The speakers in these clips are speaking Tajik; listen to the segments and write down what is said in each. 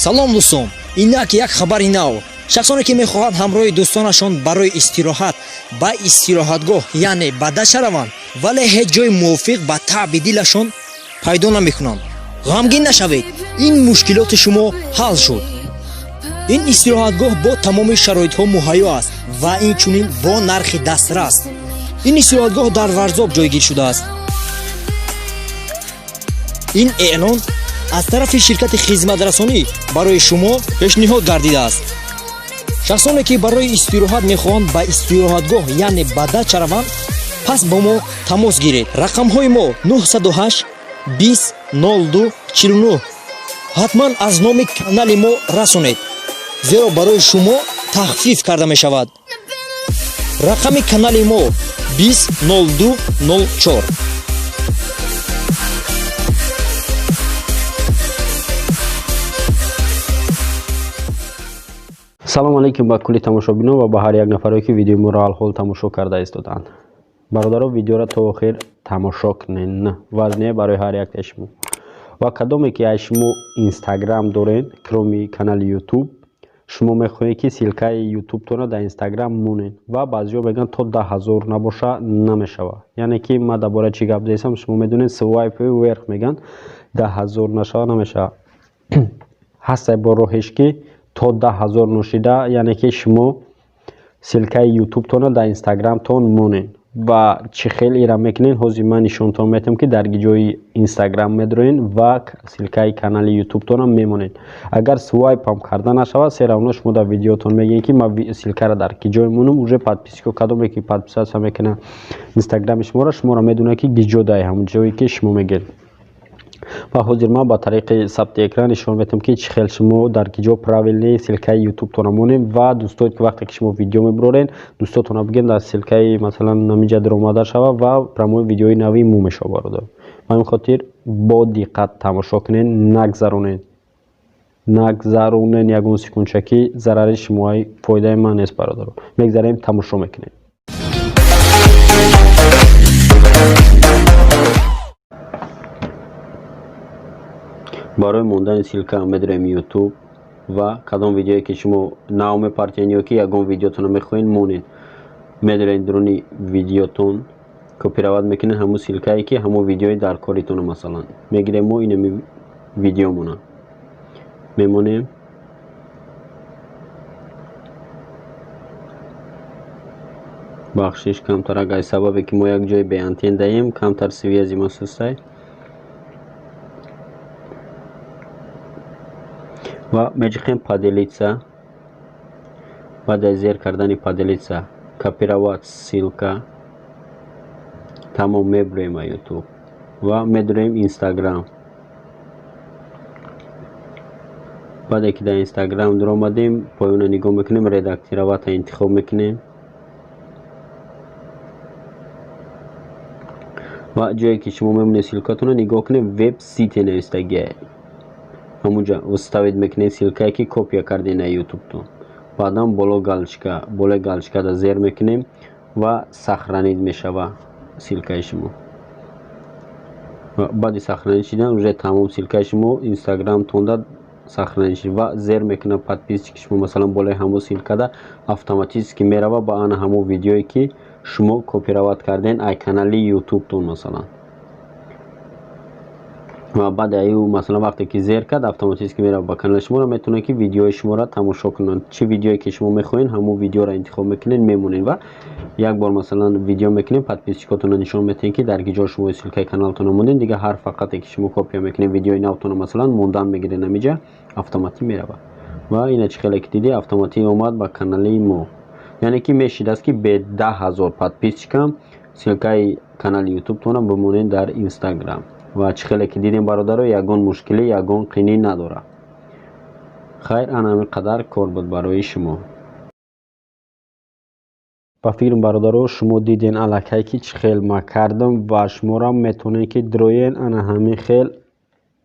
салом дӯстон, инак як хабари нав. Шахсоне ки мехоҳанд ҳамроҳи дӯстонашон барои истироҳат ба истироҳатгоҳ яъне ба дашта раванд, вале ҳеҷ ҷои мувофиқ ба таъби дилашон пайдо намекунанд. ғамгин нашавед, ин мушкилоти шумо ҳал шуд. ин истироҳатгоҳ бо тамоми шароитҳо муҳайё аст ва инчунин бо нархи дастрас. ин истироҳатгоҳ дар Варзоб ҷойгир шудааст. ин эълон аз тарафи ширкати хизматрасонӣ барои шумо пешниҳод гардидааст. шахсоне ки барои истироҳат мехоҳанд ба истироҳатгоҳ яъне ба дашта раванд, пас бо мо тамос гиред. рақамҳои мо 908 20 02 49. ҳатман аз номи канали мо расонед, зеро барои шумо тахфиф карда мешавад. рақами канали мо 20 02 04. салому алейкум ба кулли тамошобинон ва ба ҳар як нафаре ки видеои моро алҳол тамошо карда истоданд. бародаро, видеоро то охир тамошо кунед. вазне барои ҳар як шумо. ва кадоме ки шумо инстаграм доред, кроми канали ютуб, шумо мехоҳед ки силкаи ютубтона дар инстаграм монед ва баъзиҳо мегӯянд то 10,000 набоша намешава. яъне ки ман дар бораи чӣ гап дестам, шумо медонед свайп вверх мегӯянд 10,000 нашава намешава. ҳастай бо роҳеш ки то 10,000 ношида, яъне ки шумо силкаи ютубтона дар инстаграмтон монед. ва чӣ хел ира мекунед, ҳозир ман нишонтон метам ки дар ҷои инстаграм медроед ва силкаи канали ютубтона мемонед. агар свайпам карда нашава, серавно шумо дар видеотон мегӯед ки ман силкара дар ки ҷой монам, уже подписчико кадоме ки подписация мекуна инстаграми шуморо медонад ки гиҷо дар ҳамон ҷое ки шумо мегӯед. ва ҳозир ман ба тариқи сабти экран нишон метам ки чӣ хел шумо дар ки ҷо правилни силкаи ютубтона монем. ва дӯстот ки вақте ки шумо видео мебароред, дӯстотона бигӯед дар силкаи масалан намиҷа даромада шава ва прамои видеои нави мо мешава бародар. ба ин хотир бо диққат тамошо кунед, нагзаронед ягон секундчаки зарари шумои фоидаи ман нест бародаро. мегзарем, тамошо мекунед. барои мондани силка медроем ютуб ва кадом видеое ки шумо нав мепартиен ё ки ягон видеотон мехоҳед монед, медроед дуруни видеотон копирават мекунед ҳамун силкае ки ҳамун видеои дар коритон. масалан мегирем мо инами видеомона мемонем, бахшиш камтар, агар сабабе ки мо як ҷои беантен даем, камтар связи масустай ва меҷихем поделиться. баъд аз зер кардани поделиться, копировать ссилка, тамом мебурем ба ютуб ва медурем инстаграм. баъде ки дар инстаграм дуромадем, поёна нигоҳ мекунем, редактировата интихоб мекунем ва ҷое ки шумо мемонед силкатона нигоҳ кунем, веб сите навистагиае, ҳамунҷа вставид мекунед силкае ки копия кардед на ютубтон. баъдан болои галочкада зер мекунем ва сахранид мешава силкаи шумо. баъди сахранид шидан уже тамом силкаи шумо инстаграмтонда сахранид шид ва зер мекунад подписчики шумо, масалан болои ҳамон силкада автоматически мерава ба ана ҳамон видеое ки шумо копирават карден ай канали ютубтон масалан. ва баъди аю масалан вақте ки зер кард, автоматически мерава ба канали шуморо, метавонед ки видеои шуморо тамошо кунанд. чӣ видеое ки шумо мехоҳед ҳамон видеоро интихоб мекунед, мемонед ва як бор масалан видео мекунед, подписчикотона нишон метаҳед ки дар ки ҷо шумо силкаи каналтона мондед. дига ҳар фақате ки шумо копия мекунед видеои навтона масалан мондан мегиред намиҷа, автоматик мерава. ва ина чӣ хеле ки дидед, автоматик омад ба канали мо. яъне ки мешидааст ки бе 10,000 подписчикам силкаи канали ютубтона бимонед дар инстаграм. ва чӣ хеле ки дидем бародаро, ягон мушкилӣ, ягон қинӣ надорад. хайр, ана ҳамин қадар кор буд барои шумо. ба фикрам бародаро, шумо диден аллакай ки чӣ хел ман кардам ва шуморо метавонед ки дроен ана ҳамин хел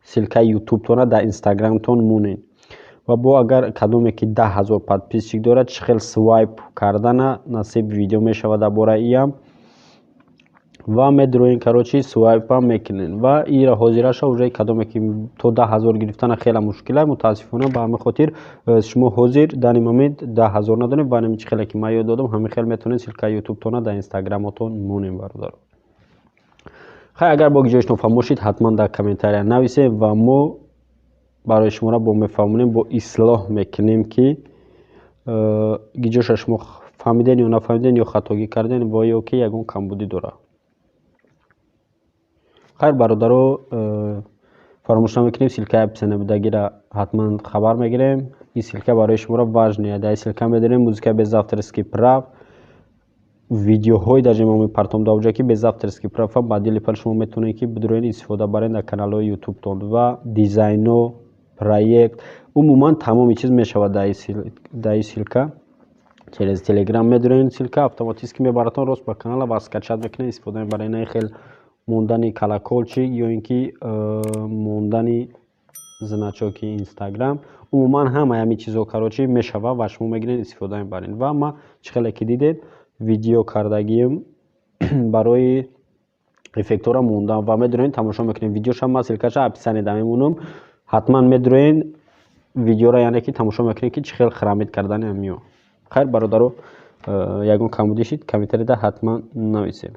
силкаи ютубтона дар инстаграмтон монед. ва бо агар кадоме ки 10,000 подписчик дорад, чӣ хел свайп кардана насиб видео мешавад дар бораи иам. ва медроин карочи свайпа мекунен ва ира ҳозираша уже кадоме ки то 10,000 гирифтана хеле мушкила мутаассифона ба ҳамин хотир шумо ҳозир дар ин момент 10,000 надонем ва нами чи хеле ки ман ёд додам ҳамин хел метавонед силка ютубтона дар инстаграмотон монем бародаро. хай агар бо гиҷоиш нофаҳм бошед ҳатман дар комментария нависед ва мо барои шуморо бо мефаҳмонем бо ислоҳ мекунем ки гиҷоша шумо фаҳмиден ё нафаҳмиден ё хатогӣ карден ва ё ки ягон камбудӣ дорад. хайр бародаро фаромӯш намекунем силкаи писанабудагиро ҳатман хабар мегирем. ин силка барои шуморо важне. дар ин силка медонем музика без авторский прав, видеоҳои дар ҷамоми партом давҷаки без авторский прав ба дили пар шумо метавонед ки бидурен истифода барен дар каналҳои ютубтон ва дизайно проект умуман тамоми чиз мешавад дар ин силка. через телеграм медонен силка автоматически мебаратон рост ба канала ва скачат мекунед истифода мебаред. на хел мондани колоколчик ё ин ки мондани значоки инстаграм умуман ҳамаи ҳамин чизҳо карочи мешавад ва шумо мегиред истифода мебаред. ва ман чӣ хеле ки дидед видео кардагием барои эффектора мондам ва медонед тамошо мекунед видеоша ман силкаша описаниеда мемонам ҳатман медонед видеора яъне ки тамошо мекунед ки чӣ хел харамид кардани амиё. хайр бародаро ягон камбудӣ шид комментарияда ҳатман нависед.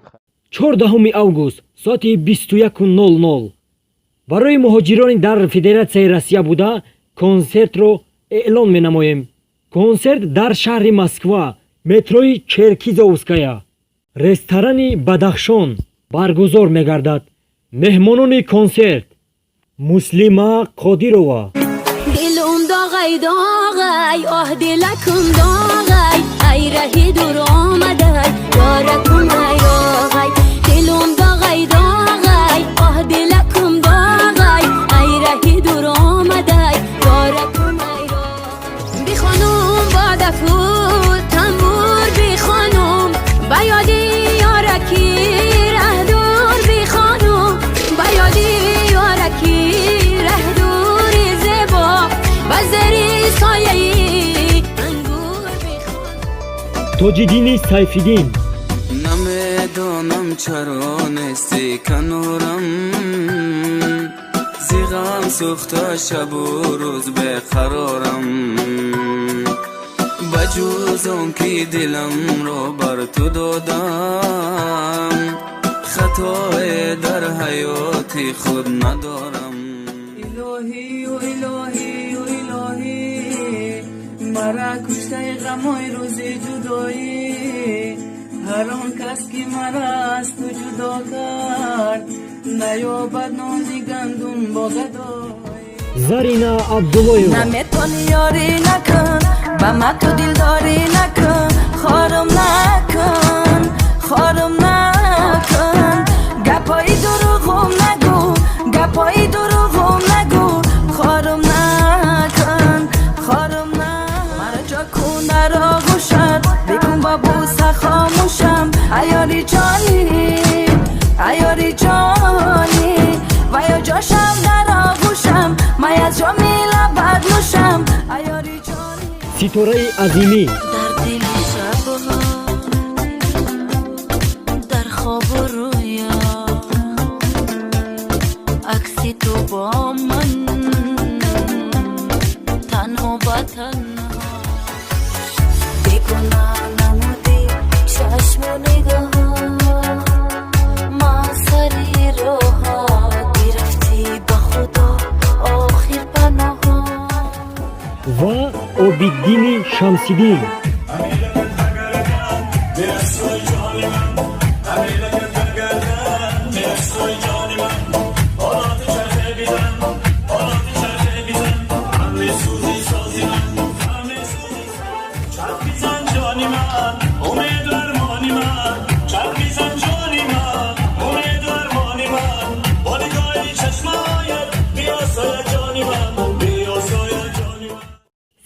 14 август соати 21:00 барои муҳоҷирони дар Федератсияи Россия буда консертро эълон менамоем. консерт дар шаҳри Москва, метрои Черкизовская, ресторани Бадахшон баргузор мегардад. меҳмонони консерт: Муслима Қодирова, دلم داغای داغای آه دلکم داغای ای رهی دور آمده یارکم ای راغای دلم داغای داغای آه دلکم داغای ای رهی دور آمده یارکم ای راغای بی خانم با دفور تنبور بی خانم بیادی یارکی ره دور بی خانم بیادی یارکی ره دوری زبا بزری سایه‌ای انگور بخوان. توجیدینی سیفیدین. نمیدانم چرا نیستی کنارم زیغم سوخته شب و روز بقرارم بجز آن که دلم را بر تو دادم خطای در حیات خود ندارم الهی و الهی و الهی مرا کشته غمای روز جدایی هر آن کس که مرا از تو جدا کرد نیابد نازی گندم با گدایی زرینا عبداللهیووا. نمیتونی یاری نکن با ما تو دلداری نکن خارم نکن خارم نکن گپای دروغم نگو گپای دروغم نگو خارم نکن خارم نکن مرا جا کن در آغوشت بکن با بوسه خاموشم ایاری جانی ایاری جانی و یا جاشم در آغوشم من از جا میلم بد نوشم ایاری جانی ستاره عظیمی. در دل شبها در خواب و رویا عکسی تو با من تنها با تنها بیگناه نمودی چشم و نگاه ما سری روها گرفتی با خدا آخر پناه و عابدین شمسیدین.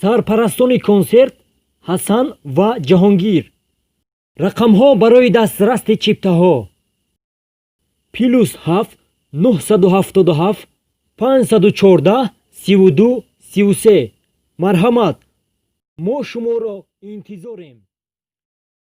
سرپرستانی کنسرت حسن و جهانگیر. رقم‌ها برای دسترس چیپته‌ها: +7 977 514 32 33. مرحمت، ما شما را انتظاریم.